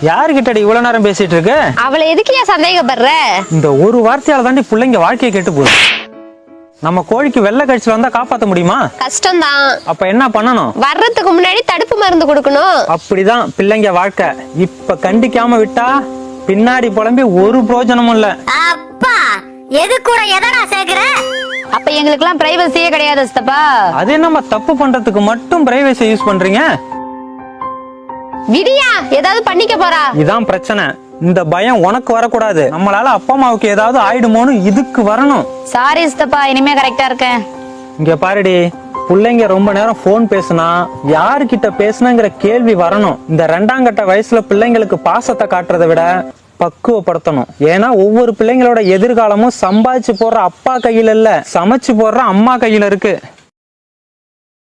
யாருகிட்டடி இவ்வளவு நேரம் பேசிட்டு இருக்க? அவளை எதுக்கு ஏன் சந்தேகப்படுற? இந்த ஒரு வார்த்தையால தாண்டி பிள்ளைங்க வாழ்க்கையை கெட்டு போகுது. நம்ம கோழிக்கு வெள்ளை கழிச்சுல வந்தா காப்பாத்த முடியுமா? கஷ்டம்தான். அப்ப என்ன பண்ணணும்? வர்றதுக்கு முன்னாடி தடுப்பு மருந்து கொடுக்கணும். அப்படிதான் பிள்ளைங்க வாழ்க்கை. இப்ப கண்டிக்காம விட்டா பின்னாடி புலம்பி ஒரு பிரயோஜனமும் இல்ல. அப்பா எது கூட எதடா சேர்க்கிற? அப்ப எங்களுக்கெல்லாம் பிரைவசியே கிடையாது சித்தப்பா. அது நம்ம தப்பு பண்றதுக்கு மட்டும் பிரைவசி யூஸ் பண்றீங்க. விடியா ஏதாவது பண்ணிக்க போறா. இதான் பிரச்சனை. இந்த பயம் உனக்கு வரக்கூடாது. நம்மளால அப்பா அம்மாவுக்கு ஏதாவது ஆயிடுமோன்னு இதுக்கு வரணும். சாரி சித்தப்பா, இனிமே கரெக்டா இருக்கேன். இங்க பாருடி, பிள்ளைங்க ரொம்ப நேரம் போன் பேசுனா யாருகிட்ட பேசுனங்கிற கேள்வி வரணும். இந்த 2ஆம் கட்ட வயசுல பிள்ளைங்களுக்கு பாசத்தை காட்டுறதை விட பக்குவப்படுத்தணும். ஏன்னா ஒவ்வொரு பிள்ளைங்களோட எதிர்காலமும் சம்பாதிச்சு போடுற அப்பா கையில இல்ல, சமைச்சு போடுற அம்மா கையில இருக்கு.